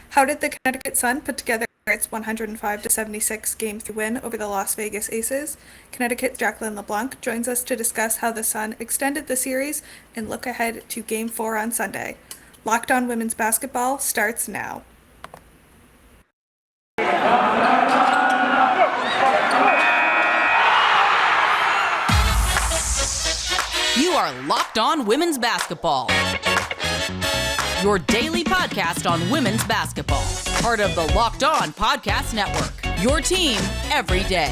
How did the Connecticut Sun put together its 105-76 Game 3 win over the Las Vegas Aces? Connecticut's Jacqueline LeBlanc joins us to discuss how the Sun extended the series and look ahead to Game 4 on Sunday. Locked On Women's Basketball starts now. You are Locked On Women's Basketball, your daily podcast on women's basketball. Part of the Locked On Podcast Network, your team every day.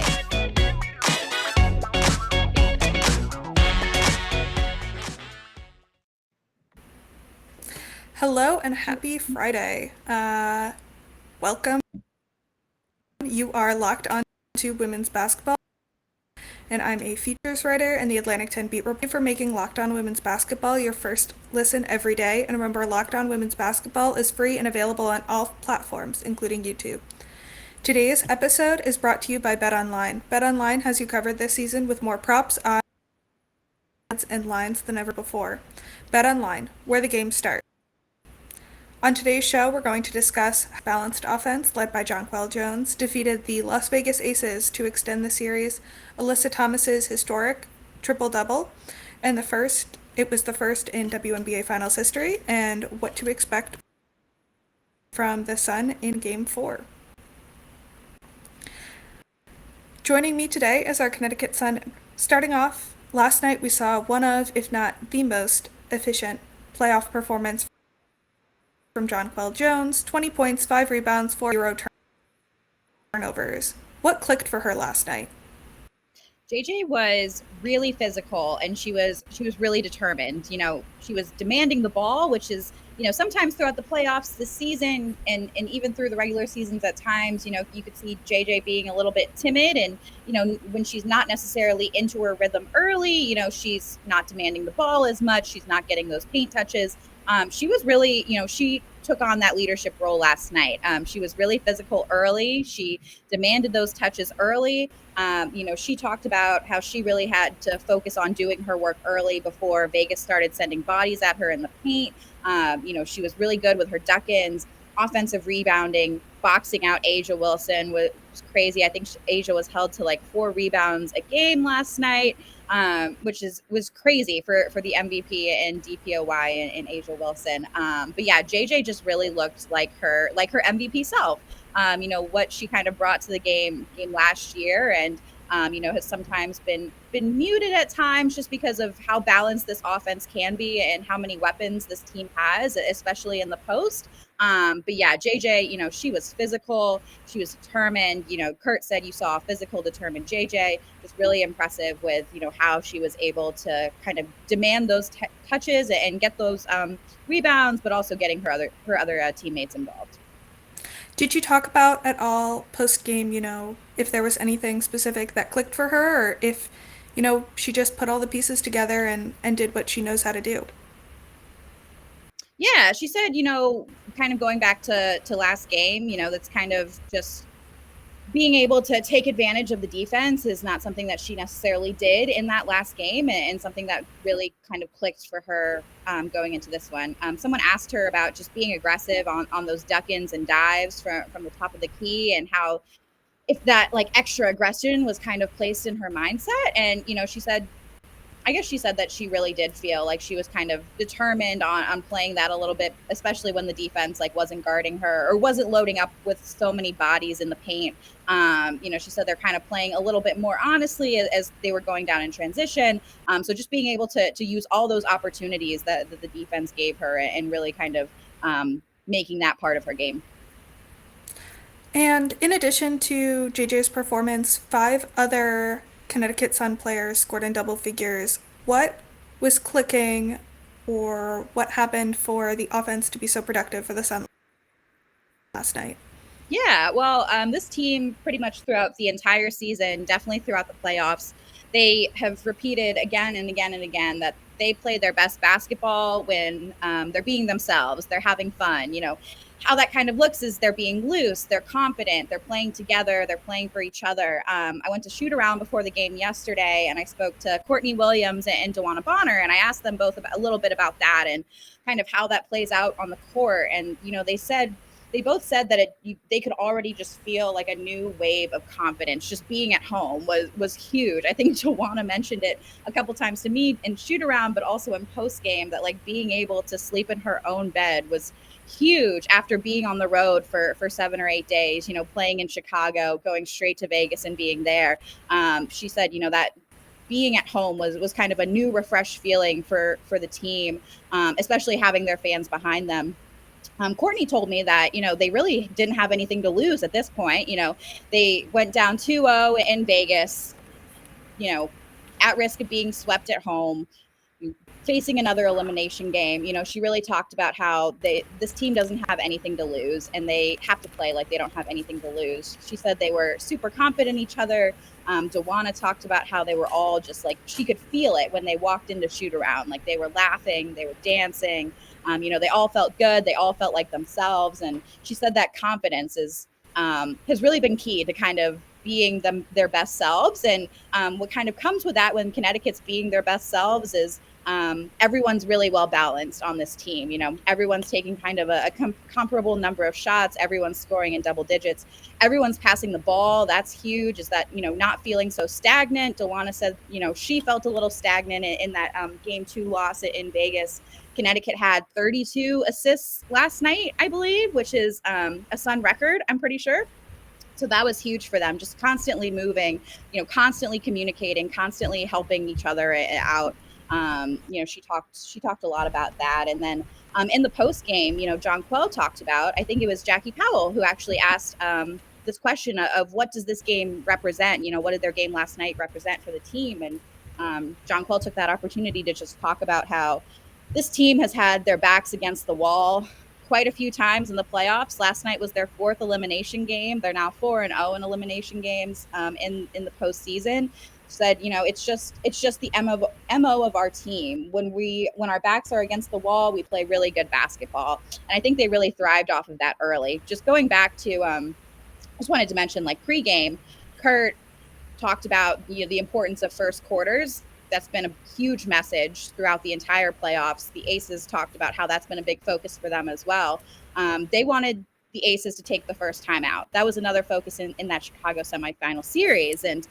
Hello and happy Friday. Welcome. You are locked on to women's basketball, and I'm a features writer and the Atlantic 10 beat reporter for making Locked On Women's Basketball your first listen every day. And remember, Locked On Women's Basketball is free and available on all platforms, including YouTube. Today's episode is brought to you by BetOnline. BetOnline has you covered this season with more props, odds, and lines than ever before. BetOnline, where the games start. On today's show, we're going to discuss how balanced offense, led by Jonquel Jones, defeated the Las Vegas Aces to extend the series, Alyssa Thomas's historic triple-double, and it was the first in WNBA Finals history, and what to expect from the Sun in Game 4. Joining me today is our Connecticut Sun. Starting off, last night we saw one of, if not the most efficient playoff performance from Jonquel Jones, 20 points, 5 rebounds, 4 turnovers. What clicked for her last night? JJ was really physical and she was really determined. She was demanding the ball, which is, sometimes throughout the playoffs this season and even through the regular seasons at times, you could see JJ being a little bit timid and, when she's not necessarily into her rhythm early, she's not demanding the ball as much. She's not getting those paint touches. She was really, she took on that leadership role last night. She was really physical early. She demanded those touches early. She talked about how she really had to focus on doing her work early before Vegas started sending bodies at her in the paint. She was really good with her duck-ins, offensive rebounding, boxing out A'ja Wilson was crazy. I think A'ja was held to like 4 rebounds a game last night. Which was crazy for the MVP and DPOY and A'ja Wilson. But yeah, JJ just really looked like her MVP self. What she kind of brought to the game last year, and has sometimes been muted at times just because of how balanced this offense can be and how many weapons this team has, especially in the post. But yeah, JJ, she was physical. She was determined. Kurt said you saw a physical, determined JJ. Was really impressive with, how she was able to kind of demand those touches and get those rebounds, but also getting her other teammates involved. Did you talk about at all post-game, if there was anything specific that clicked for her, or if, she just put all the pieces together and did what she knows how to do? Yeah, she said, kind of going back to last game, that's kind of just being able to take advantage of the defense is not something that she necessarily did in that last game, and something that really kind of clicked for her going into this one. Someone asked her about just being aggressive on those duck-ins and dives from the top of the key, and how if that like extra aggression was kind of placed in her mindset. And, she said that she really did feel like she was kind of determined on playing that a little bit, especially when the defense like wasn't guarding her or wasn't loading up with so many bodies in the paint. She said they're kind of playing a little bit more honestly as they were going down in transition. So just being able to use all those opportunities that the defense gave her and really kind of making that part of her game. And in addition to JJ's performance, 5 other Connecticut Sun players scored in double figures. What was clicking, or what happened for the offense to be so productive for the Sun last night? Yeah, well, this team pretty much throughout the entire season, definitely throughout the playoffs, they have repeated again and again and again that they play their best basketball when they're being themselves, they're having fun. How that kind of looks is they're being loose, they're confident, they're playing together, they're playing for each other. I went to shoot around before the game yesterday, and I spoke to Courtney Williams and Dewana Bonner, and I asked them both a little bit about that and kind of how that plays out on the court. And, they said they both said that they could already just feel like a new wave of confidence. Just being at home was huge. I think Joanna mentioned it a couple times to me in shoot around, but also in post game, that like being able to sleep in her own bed was huge after being on the road for 7 or 8 days, you know, playing in Chicago, going straight to Vegas and being there. She said, you know, that being at home was kind of a new refreshed feeling for the team, especially having their fans behind them. Courtney told me that, you know, they really didn't have anything to lose at this point. You know, they went down 2-0 in Vegas, you know, at risk of being swept at home, facing another elimination game. You know, she really talked about how this team doesn't have anything to lose and they have to play like they don't have anything to lose. She said they were super confident in each other. Joanna talked about how they were all just like, she could feel it when they walked into shoot around. Like they were laughing, they were dancing. You know, they all felt good. They all felt like themselves. And she said that confidence has really been key to kind of being their best selves. And what kind of comes with that when Connecticut's being their best selves is everyone's really well balanced on this team. You know, everyone's taking kind of a comparable number of shots. Everyone's scoring in double digits. Everyone's passing the ball. That's huge. Is that, you know, not feeling so stagnant. Joanna said, you know, she felt a little stagnant in that game 2 loss in Vegas. Connecticut had 32 assists last night, I believe, which is a Sun record, I'm pretty sure. So that was huge for them, just constantly moving, you know, constantly communicating, constantly helping each other out. You know, she talked a lot about that. And then in the post game, you know, Jonquel talked about, I think it was Jackie Powell who actually asked this question of what does this game represent? You know, what did their game last night represent for the team? And Jonquel took that opportunity to just talk about how this team has had their backs against the wall quite a few times in the playoffs. Last night was their 4th elimination game. They're now 4-0 in elimination games in the postseason. Said, you know, it's just the MO of our team. When our backs are against the wall, we play really good basketball. And I think they really thrived off of that early. Just going back to, I just wanted to mention, like pregame, Kurt talked about the importance of first quarters. That's been a huge message throughout the entire playoffs. The Aces talked about how that's been a big focus for them as well. They wanted the Aces to take the first time out. That was another focus in that Chicago semifinal series. And,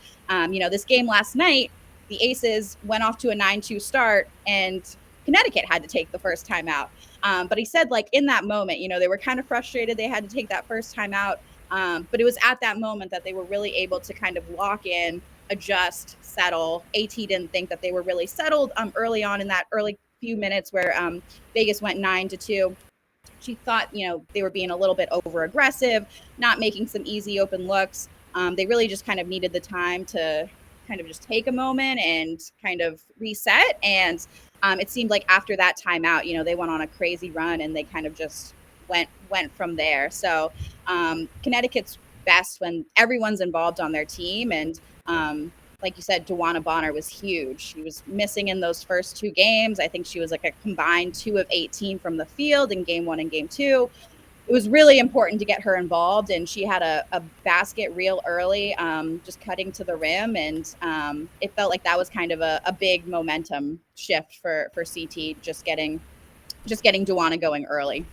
you know, this game last night, the Aces went off to a 9-2 start and Connecticut had to take the first time out. But he said, like, in that moment, you know, they were kind of frustrated they had to take that first time out. But it was at that moment that they were really able to kind of lock in, adjust, settle. AT didn't think that they were really settled early on in that early few minutes where Vegas went 9-2. She thought, you know, they were being a little bit over aggressive, not making some easy open looks. They really just kind of needed the time to kind of just take a moment and kind of reset. And it seemed like after that timeout, you know, they went on a crazy run and they kind of just went from there. So Connecticut's best when everyone's involved on their team. And like you said, Joanna Bonner was huge. She was missing in those first 2 games. I think she was like a combined 2 of 18 from the field in game 1 and game 2. It was really important to get her involved, and she had a basket real early, just cutting to the rim, and it felt like that was kind of a big momentum shift for CT, just getting Joanna going early.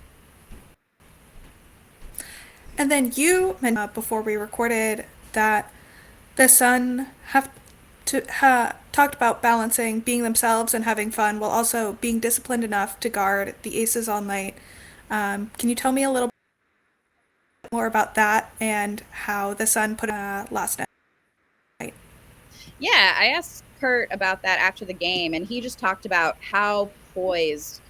And then you mentioned before we recorded that the Sun talked about balancing being themselves and having fun while also being disciplined enough to guard the Aces all night. Can you tell me a little bit more about that and how the Sun put last night? Yeah, I asked Kurt about that after the game, and he just talked about how poised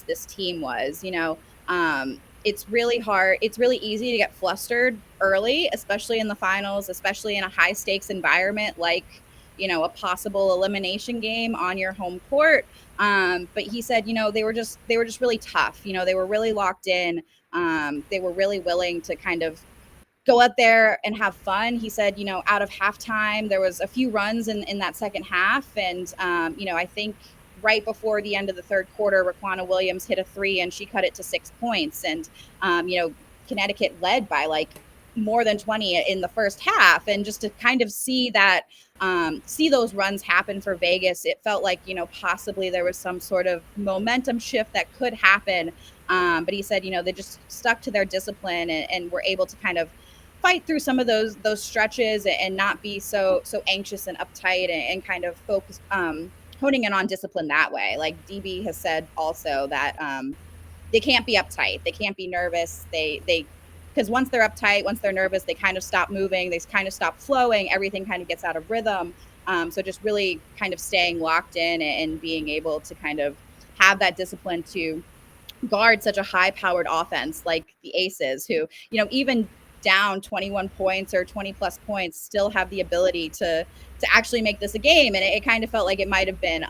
this team was. You know, it's really hard. It's really easy to get flustered early, especially in the finals, especially in a high stakes environment like, you know, a possible elimination game on your home court. But he said, you know, they were just really tough. You know, they were really locked in. They were really willing to kind of go out there and have fun. He said, you know, out of halftime, there was a few runs in that second half. And, you know, I think right before the end of the third quarter, Raquana Williams hit a 3 and she cut it to 6 points. And, you know, Connecticut led by like more than 20 in the first half. And just to kind of see that, see those runs happen for Vegas, it felt like, you know, possibly there was some sort of momentum shift that could happen. But he said, they just stuck to their discipline and were able to kind of fight through some of those stretches and not be so anxious and uptight and kind of focus, honing in on discipline that way. Like DB has said also that they can't be uptight. They can't be nervous. Because once they're uptight, once they're nervous, they kind of stop moving. They kind of stop flowing. Everything kind of gets out of rhythm. So just really kind of staying locked in and being able to kind of have that discipline to guard such a high-powered offense like the Aces, who, even down 21 points or 20 plus points, still have the ability to actually make this a game. And it kind of felt like it might have been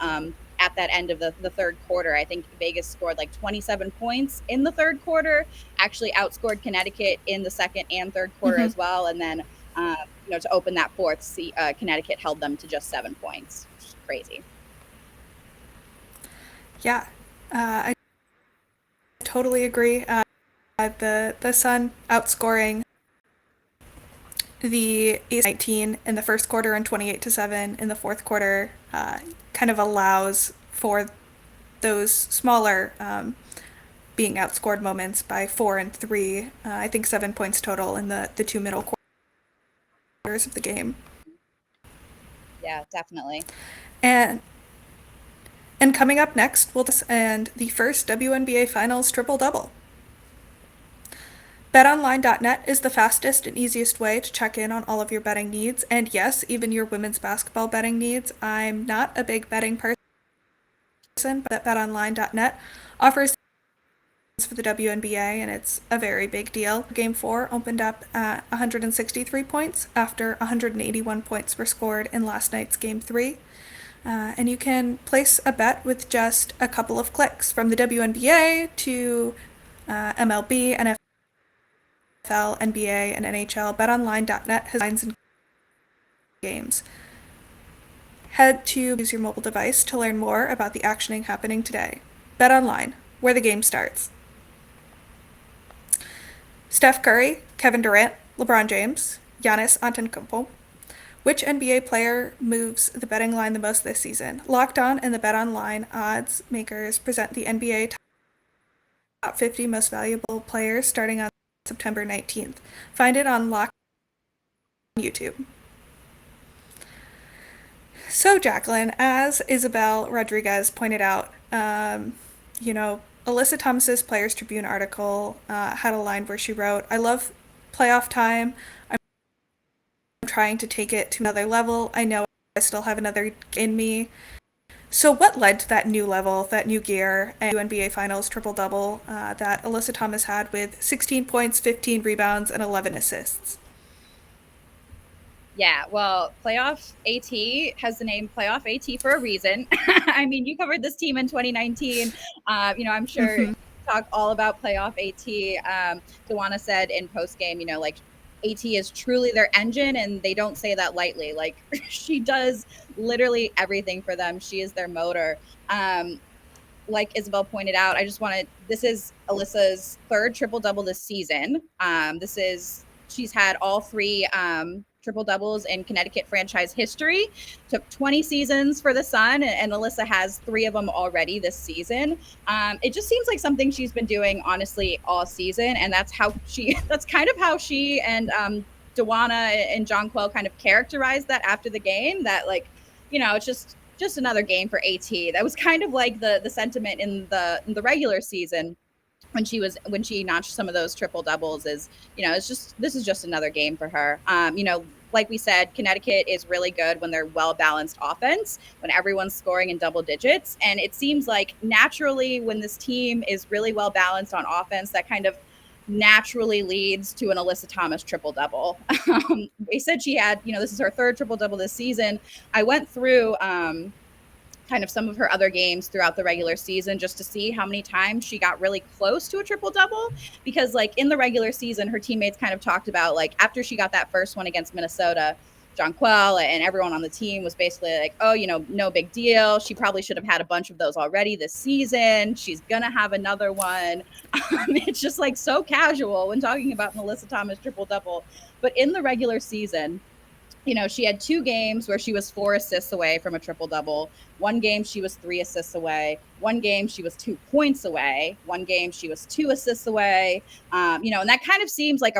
at that end of the third quarter. I think Vegas scored like 27 points in the third quarter, actually outscored Connecticut in the second and third quarter as well. And then, to open that fourth, Connecticut held them to just 7 points, which is crazy. Yeah, I totally agree. The Sun outscoring the Aces 19 in the first quarter and 28-7 in the fourth quarter kind of allows for those smaller being outscored moments by 4 and 3. I think 7 points total in the two middle quarters of the game. Yeah, definitely. And coming up next, and the first WNBA Finals triple-double. BetOnline.net is the fastest and easiest way to check in on all of your betting needs, and yes, even your women's basketball betting needs. I'm not a big betting person, but BetOnline.net offers for the WNBA, and it's a very big deal. Game 4 opened up at 163 points after 181 points were scored in last night's Game 3. And you can place a bet with just a couple of clicks. From the WNBA to MLB, NFL, NBA, and NHL, BetOnline.net has lines and games. Head to use your mobile device to learn more about the actioning happening today. BetOnline, where the game starts. Steph Curry, Kevin Durant, LeBron James, Giannis Antetokounmpo. Which NBA player moves the betting line the most this season? Locked On and the BetOnline odds makers present the NBA top 50 most valuable players starting on September 19th. Find it on Locked On YouTube. So, Jacqueline, as Isabel Rodriguez pointed out, Alyssa Thomas's Players Tribune article had a line where she wrote, "I love playoff time. I'm trying to take it to another level. I know I still have another in me." So what led to that new level, that new gear, and WNBA Finals triple-double that Alyssa Thomas had with 16 points, 15 rebounds, and 11 assists? Yeah, well, Playoff AT has the name Playoff AT for a reason. I mean, you covered this team in 2019. I'm sure you talk all about Playoff AT. Dewana said in postgame, AT is truly their engine, and they don't say that lightly. Like, she does literally everything for them. She is their motor. Like Isabel pointed out, this is Alyssa's third triple-double this season. She's had all three triple doubles in Connecticut franchise history. Took 20 seasons for the Sun, and Alyssa has 3 of them already this season. It just seems like something she's been doing just all season, and that's kind of how she and Dewana and Jonquel kind of characterized that after the game. That it's just another game for AT. That was kind of like the sentiment in the regular season. When she notched some of those triple doubles, this is just another game for her. Like we said, Connecticut is really good when they're well-balanced offense, when everyone's scoring in double digits. And it seems like naturally when this team is really well-balanced on offense, that kind of naturally leads to an Alyssa Thomas triple-double. They said she had, this is her third triple-double this season. I went through kind of some of her other games throughout the regular season just to see how many times she got really close to a triple-double, because in the regular season, her teammates kind of talked about after she got that first one against Minnesota, Jonquel and everyone on the team was basically like, oh, no big deal. She probably should have had a bunch of those already this season. She's going to have another one. It's just so casual when talking about an Alyssa Thomas triple-double. But in the regular season, she had 2 games where she was 4 assists away from a triple-double. 1 game, she was 3 assists away. One game she was 2 points away. One game she was 2 assists away. And that kind of seems like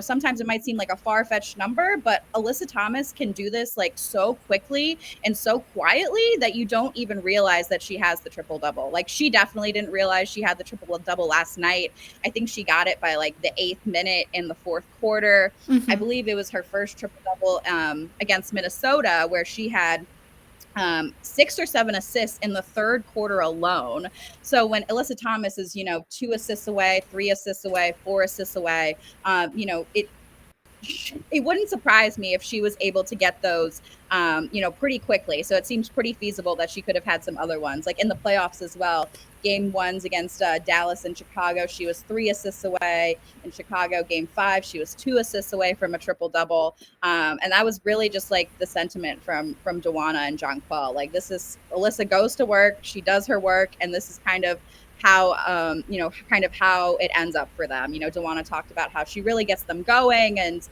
sometimes it might seem like a far-fetched number, but Alyssa Thomas can do this like so quickly and so quietly that you don't even realize that she has the triple-double. Like, she definitely didn't realize she had the triple-double last night. I think she got it by like the 8th minute in the 4th quarter. I believe it was her first triple-double against Minnesota, where she had 6 or 7 assists in the 3rd quarter alone. So when Alyssa Thomas is, 2 assists away, 3 assists away, 4 assists away, it wouldn't surprise me if she was able to get those, pretty quickly. So it seems pretty feasible that she could have had some other ones, like in the playoffs as well. Game 1s against Dallas and Chicago, she was 3 assists away. In Chicago, game 5, she was 2 assists away from a triple-double. And that was really just like the sentiment from Dawana and Jonquel. Like, this is Alyssa goes to work, she does her work, and this is kind of how how it ends up for them. Dawana talked about how she really gets them going, and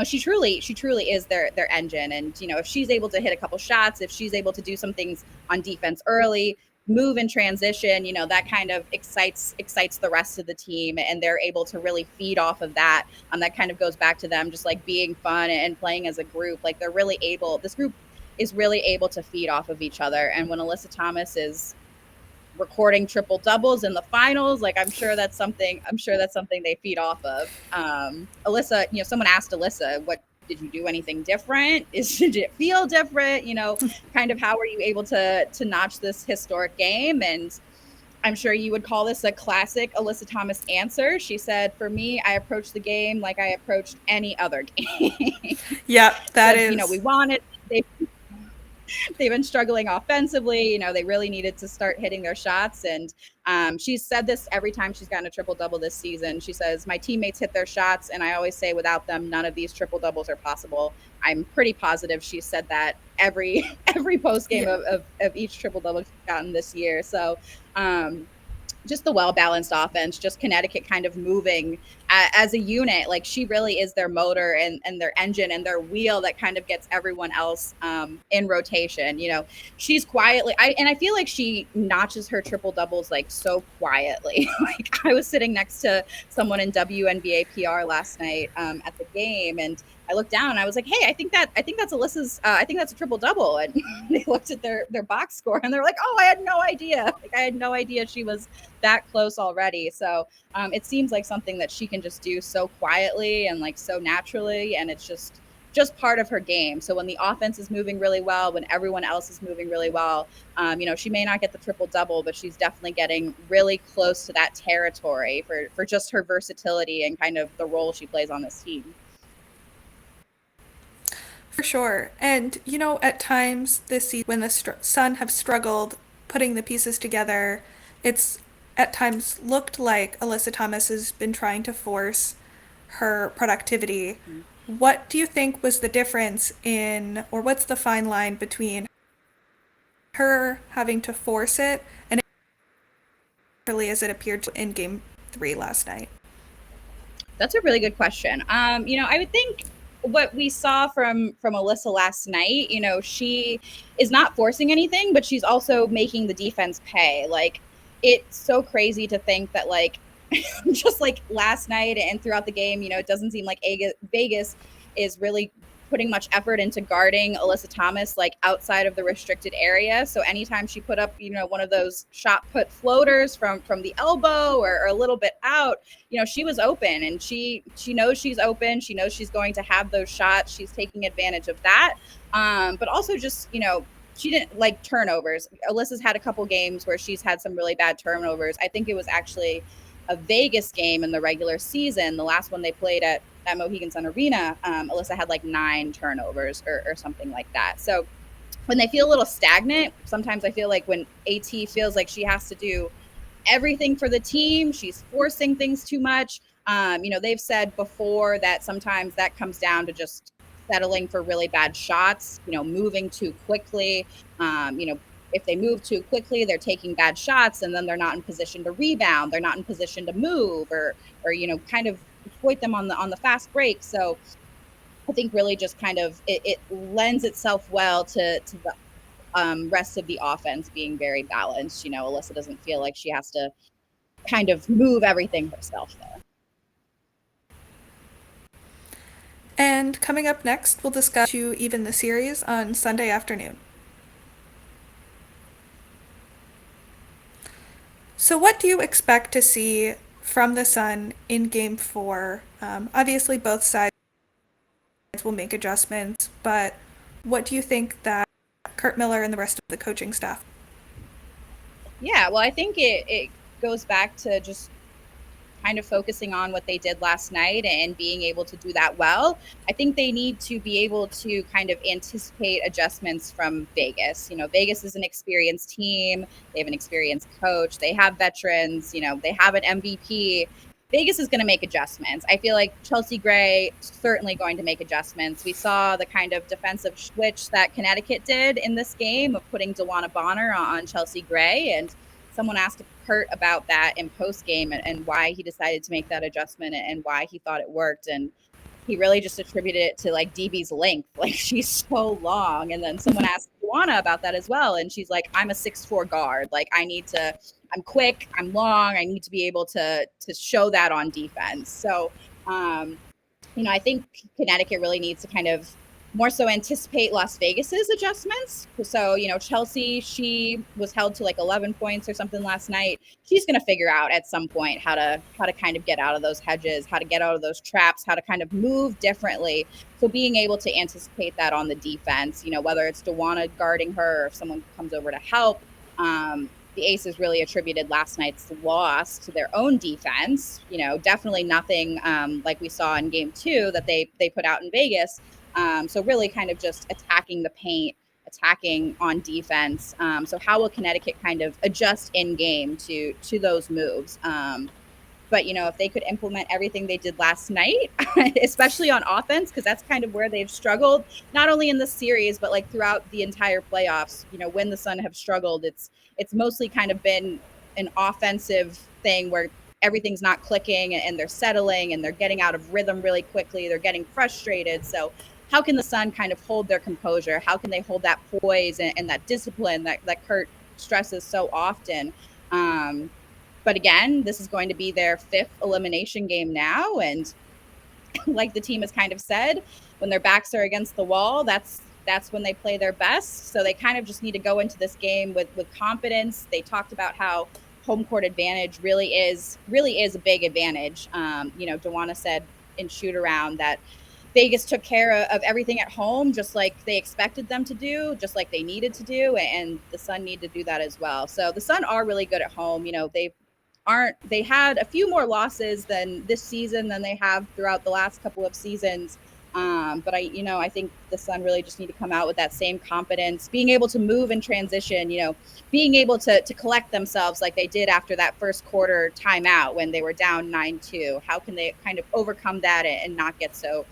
she truly is their engine. And if she's able to hit a couple shots, if she's able to do some things on defense early, move in transition, that kind of excites the rest of the team, and they're able to really feed off of that. That kind of goes back to them just like being fun and playing as a group. Like, this group is really able to feed off of each other. And when Alyssa Thomas is recording triple doubles in the finals, like, I'm sure that's something they feed off of. Alyssa, someone asked Alyssa, what did you do anything different? Did it feel different? Kind of how were you able to notch this historic game? And I'm sure you would call this a classic Alyssa Thomas answer. She said, for me, I approached the game like I approached any other game. Yeah, that is. We wanted. They've been struggling offensively. They really needed to start hitting their shots. And she's said this every time she's gotten a triple-double this season. She says, my teammates hit their shots, and I always say without them, none of these triple-doubles are possible. I'm pretty positive she said that every post game of each triple-double she's gotten this year. So just the well-balanced offense, just Connecticut kind of moving as a unit. Like, she really is their motor and their engine and their wheel that kind of gets everyone else in rotation. She's quietly, I feel like she notches her triple doubles like so quietly. Like, I was sitting next to someone in WNBA PR last night at the game, and I looked down and I was like, hey, I think that's Alyssa's, I think that's a triple double. And they looked at their box score and they're like, oh, I had no idea. Like, I had no idea she was that close already. So it seems like something that she can just do so quietly and like so naturally. And it's just part of her game. So when the offense is moving really well, when everyone else is moving really well, she may not get the triple double, but she's definitely getting really close to that territory for just her versatility and kind of the role she plays on this team. For sure. And, at times this season, when the Sun have struggled putting the pieces together, it's at times looked like Alyssa Thomas has been trying to force her productivity. Mm-hmm. What do you think was the difference or what's the fine line between her having to force it and really as it appeared in Game 3 last night? That's a really good question. I would think what we saw from Alyssa last night, she is not forcing anything, but she's also making the defense pay. Like, it's so crazy to think that, like, just like last night and throughout the game, it doesn't seem like Vegas is really putting much effort into guarding Alyssa Thomas, like, outside of the restricted area. So anytime she put up, one of those shot put floaters from the elbow or a little bit out, she was open, and she knows she's open. She knows she's going to have those shots. She's taking advantage of that. But also just, she didn't like turnovers. Alyssa's had a couple games where she's had some really bad turnovers. I think it was actually a Vegas game in the regular season, the last one they played at Mohegan Sun Arena. Alyssa had like 9 turnovers or something like that. So when they feel a little stagnant, sometimes I feel like when AT feels like she has to do everything for the team, she's forcing things too much. They've said before that sometimes that comes down to just settling for really bad shots, moving too quickly. If they move too quickly, they're taking bad shots, and then they're not in position to rebound. They're not in position to move or kind of exploit them on the fast break. So I think really just kind of it lends itself well to the rest of the offense being very balanced. Alyssa doesn't feel like she has to kind of move everything herself there. And coming up next, we'll discuss to even the series on Sunday afternoon. So what do you expect to see from the Sun in Game 4? Obviously, both sides will make adjustments, but what do you think that Curt Miller and the rest of the coaching staff? Yeah, well, I think it goes back to just kind of focusing on what they did last night and being able to do that well. I think they need to be able to kind of anticipate adjustments from Vegas. Vegas is an experienced team. They have an experienced coach. They have veterans. They have an MVP. Vegas is going to make adjustments. I feel like Chelsea Gray certainly going to make adjustments. We saw the kind of defensive switch that Connecticut did in this game of putting DeWanna Bonner on Chelsea Gray, and someone asked Curt about that in post game and why he decided to make that adjustment and why he thought it worked. And he really just attributed it to like DB's length. Like, she's so long. And then someone asked Juana about that as well. And she's like, I'm a 6'4" guard. Like, I'm quick, I'm long. I need to be able to show that on defense. So, I think Connecticut really needs to kind of more so anticipate Las Vegas's adjustments. So, Chelsea, she was held to like 11 points or something last night. She's going to figure out at some point how to kind of get out of those hedges, how to get out of those traps, how to kind of move differently. So being able to anticipate that on the defense, whether it's DeWanna guarding her or if someone comes over to help, the Aces really attributed last night's loss to their own defense. Definitely nothing like we saw in Game 2 that they put out in Vegas. So really kind of just attacking the paint, attacking on defense. So how will Connecticut kind of adjust in game to those moves? But, if they could implement everything they did last night, especially on offense, because that's kind of where they've struggled, not only in this series, but like throughout the entire playoffs, when the Sun have struggled, it's mostly kind of been an offensive thing where everything's not clicking and they're settling and they're getting out of rhythm really quickly. They're getting frustrated. So how can the Sun kind of hold their composure? How can they hold that poise and that discipline that Curt stresses so often? But again, this is going to be their 5th elimination game now. And like the team has kind of said, when their backs are against the wall, that's when they play their best. So they kind of just need to go into this game with confidence. They talked about how home court advantage really is a big advantage. DeWanna said in shoot around that Vegas took care of everything at home, just like they expected them to do, just like they needed to do. And the Sun need to do that as well. So the Sun are really good at home. They had a few more losses than this season than they have throughout the last couple of seasons. But I think the Sun really just need to come out with that same confidence, being able to move and transition, being able to collect themselves like they did after that first quarter timeout when they were down 9-2. How can they kind of overcome that and not get so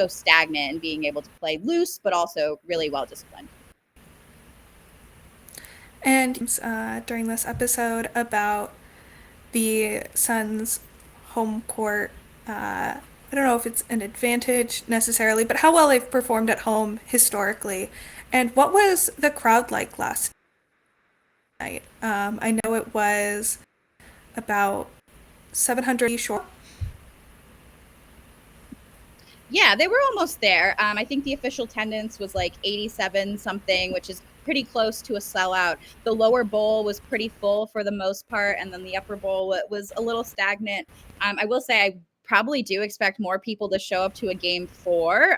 stagnant and being able to play loose, but also really well disciplined. And during this episode about the Suns' home court, I don't know if it's an advantage necessarily, but how well they've performed at home historically. And what was the crowd like last night? I know it was about 700 short. Yeah, they were almost there. I think the official attendance was like 87 something, which is pretty close to a sellout. The lower bowl was pretty full for the most part, and then the upper bowl was a little stagnant. I will say I probably do expect more people to show up to a Game 4.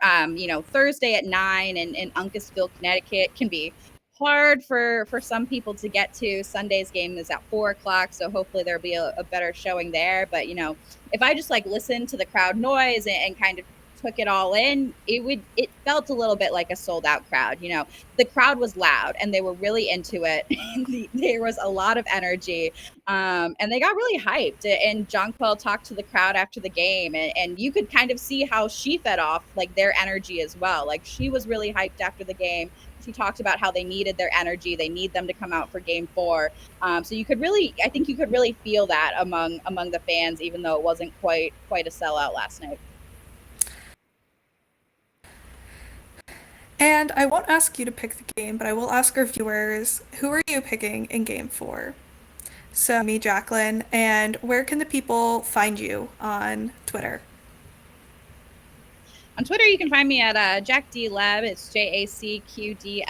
Thursday at 9 in Uncasville, Connecticut can be hard for some people to get to. Sunday's game is at 4 o'clock, so hopefully there'll be a better showing there. But, if I just like listen to the crowd noise and kind of took it all in, it felt a little bit like a sold out crowd. The crowd was loud and they were really into it. There was a lot of energy, and they got really hyped. And Jonquel talked to the crowd after the game, and you could kind of see how she fed off like their energy as well. Like, she was really hyped after the game. She talked about how they needed their energy. They need them to come out for Game 4. So I think you could really feel that among the fans, even though it wasn't quite a sellout last night. And I won't ask you to pick the game, but I will ask our viewers, who are you picking in game 4? So, me, Jacqueline, and where can the people find you on Twitter? On Twitter, you can find me at JackDLeb. It's JACQDLEB.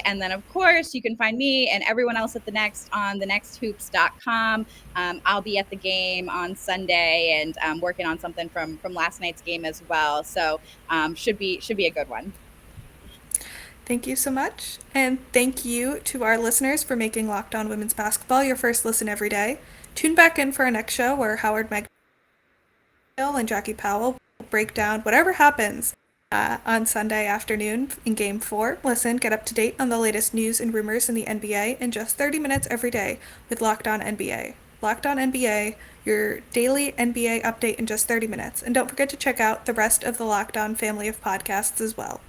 And then, of course, you can find me and everyone else at The Next on thenexthoops.com. I'll be at the game on Sunday and working on something from last night's game as well. So should be a good one. Thank you so much. And thank you to our listeners for making Locked On Women's Basketball your first listen every day. Tune back in for our next show where Howard Megdal and Jackie Powell break down whatever happens on Sunday afternoon in Game 4. Listen, get up to date on the latest news and rumors in the NBA in just 30 minutes every day with Locked On NBA. Locked On NBA, your daily NBA update in just 30 minutes. And don't forget to check out the rest of the Locked On family of podcasts as well.